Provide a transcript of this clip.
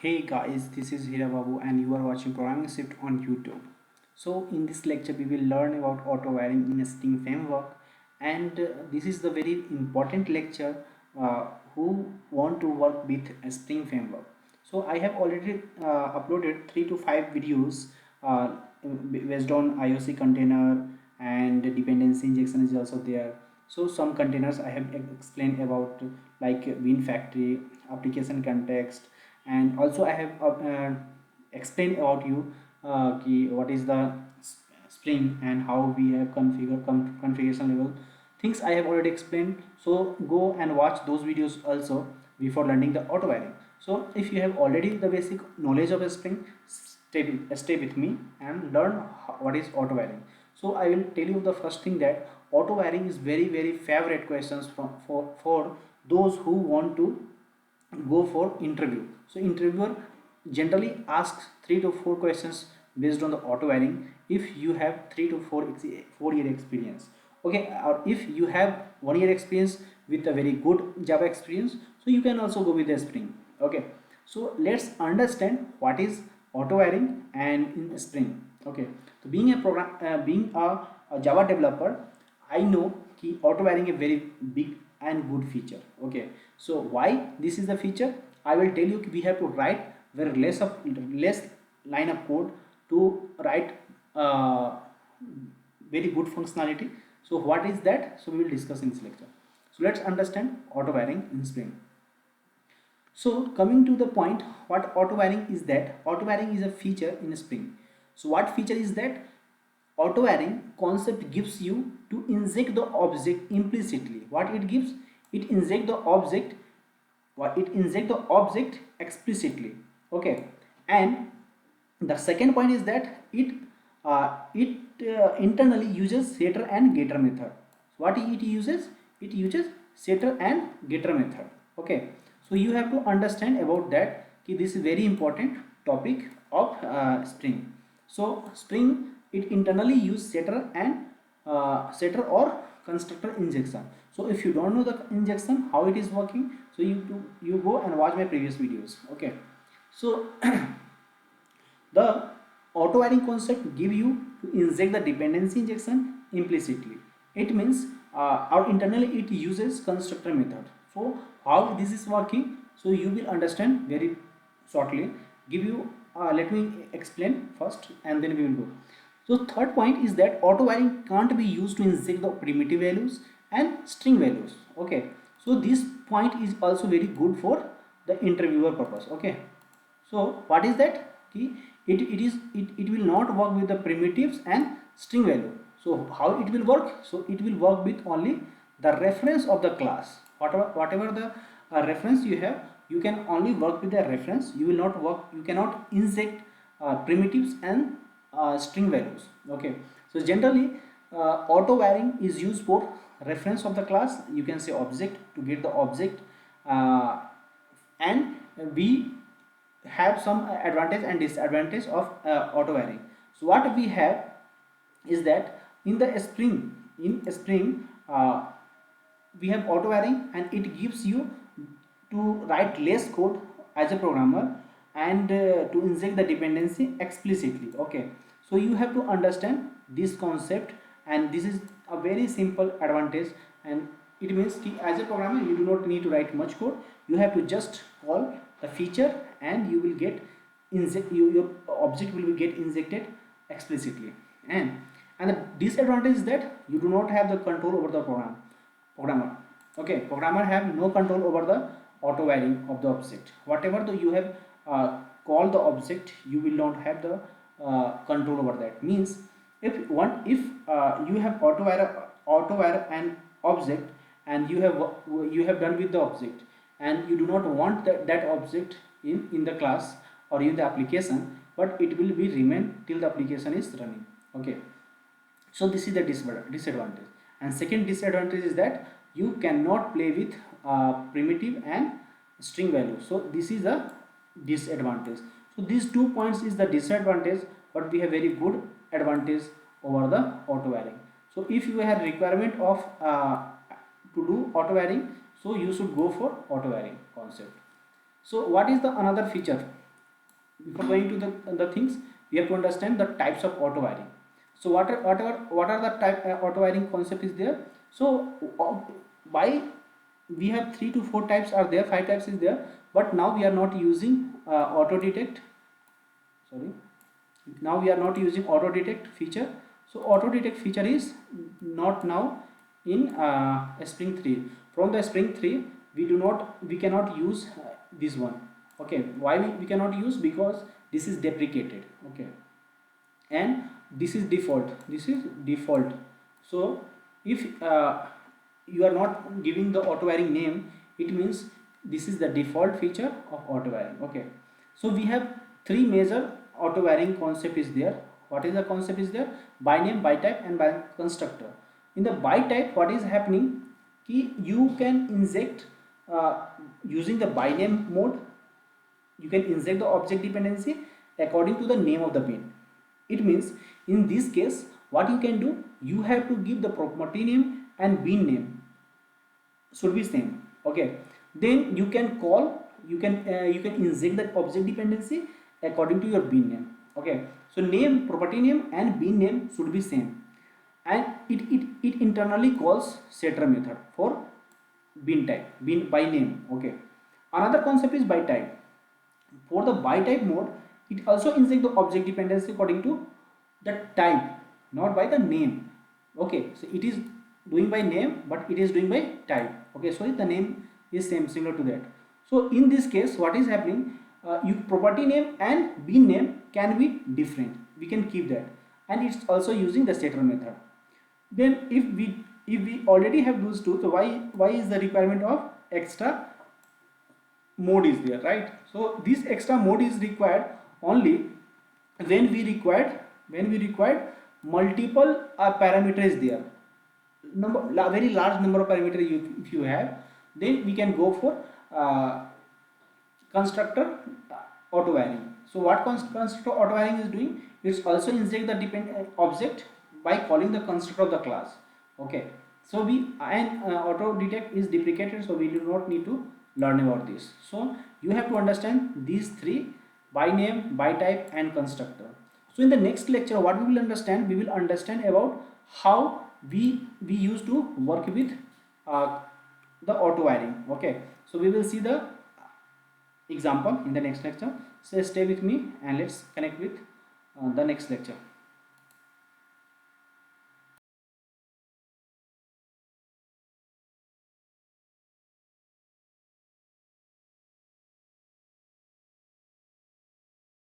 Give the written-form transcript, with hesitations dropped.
Hey guys, this is Hira Babu and you are watching Programming Shift on YouTube. So in this lecture we will learn about auto wiring in a Spring framework, and this is the very important lecture who want to work with a Spring framework. So I have already uploaded 3 to 5 videos uh, based on IOC container, and dependency injection is also there. So some containers I have explained about, like Win Factory, application context, and also I have explained about you what is the Spring and how we have configuration level things I have already explained. So go and watch those videos also before learning the auto wiring. So if you have already the basic knowledge of a Spring, stay with me and learn what is auto wiring. So I will tell you the first thing, that auto wiring is very favorite questions for those who want to go for interview. So interviewer generally asks 3 to 4 questions based on the auto wiring if you have 3 to 4 year experience. Okay, or if you have 1 year experience with a very good Java experience, so you can also go with the Spring. Okay, so let's understand what is auto wiring and in Spring. Okay, so being a Java developer, I know कि auto wiring a very big and good feature. Okay, so why this is the feature, I will tell you. We have to write very less line of code to write very good functionality. So what is that? So we will discuss in this lecture. So let's understand auto wiring in Spring. So coming to the point, what auto wiring is, that auto wiring is a feature in Spring. So what feature is that? Auto wiring concept gives you to inject the object implicitly. What it gives? It inject the object. What it inject the object explicitly. Okay, and the second point is that it internally uses setter and getter method. What it uses? It uses setter and getter method. Okay, so you have to understand about that. This is very important topic of Spring. So Spring, it internally use setter and setter or constructor injection. So if you don't know the injection how it is working, so you go and watch my previous videos. Okay, so the auto wiring concept give you to inject the dependency injection implicitly. It means or internally it uses constructor method. So how this is working, so you will understand very shortly. Give you let me explain first and then we will go. So third point is that auto wiring can't be used to inject the primitive values and string values. Okay, so this point is also very good for the interviewer purpose. Okay, so what is that? It will not work with the primitives and string value. So how it will work? So it will work with only the reference of the class. Whatever the reference you have, you can only work with the reference. You will not work. You cannot inject primitives and string values. Okay. So generally, auto wiring is used for reference of the class. You can say object to get the object, uh, and we have some advantage and disadvantage of auto wiring. So what we have is that in the Spring we have auto wiring, and it gives you to write less code as a programmer, and to inject the dependency explicitly. Okay, so you have to understand this concept, and this is a very simple advantage. And it means that as a programmer you do not need to write much code. You have to just call the feature and you will get your object will be get injected explicitly. And the disadvantage is that you do not have the control over the programmer. Okay, programmer have no control over the auto wiring of the object. Whatever you have called the object, you will not have the control over that. Means if you have auto wire an object, and you have done with the object, and you do not want that object in the class or in the application, but it will be remain till the application is running. Okay, so this is the disadvantage. And second disadvantage is that you cannot play with primitive and string value. So this is a disadvantage. So these 2 points is the disadvantage, but we have very good advantage over the auto wiring. So if you have requirement of to do auto wiring, so you should go for auto wiring concept. So what is the another feature? before going to the things, we have to understand the types of auto wiring. So what are the type auto wiring concept is there. So by we have 3 to 4 types are there, 5 types is there, but now we are not using auto detect, sorry, now we are not using auto detect feature. So auto detect feature is not now in Spring 3. From the Spring 3 we cannot use this one. Okay, why we cannot use? Because this is deprecated. Okay, and this is default, this is default. So if you are not giving the auto wiring name, it means this is the default feature of auto wiring. Okay, so we have 3 major auto wiring concept is there. What is the concept is there? By name, by type, and by constructor. In the by type, what is happening, ki you can inject using the by name mode, you can inject the object dependency according to the name of the bin. It means in this case what you can do, you have to give the property name and bin name should be same. Okay, then you can call, you can inject the object dependency according to your bin name. Okay, so name, property name and bin name should be same, and it internally calls setter method for bin type, bin by name. Okay, another concept is by type. For the by type mode, it also inject the object dependency according to the type, not by the name. Okay, so it is doing by name, but it is doing by type. Okay, so the name is same, similar to that. So in this case what is happening, you property name and bin name can be different, we can keep that, and it's also using the setter method. Then if we already have those two, so why is the requirement of extra mode is there, right? So this extra mode is required only when we required multiple parameters there, very large number of parameters if you have, then we can go for constructor auto wiring. So what constructor auto wiring is doing, it's also inject the dependent object by calling the constructor of the class. Okay, so we and auto detect is deprecated, so we do not need to learn about this. So you have to understand these 3: by name, by type and constructor. So in the next lecture what we will understand, we will understand about how we used to work with the auto wiring. Okay, so we will see the example in the next lecture. So stay with me and let's connect with the next lecture.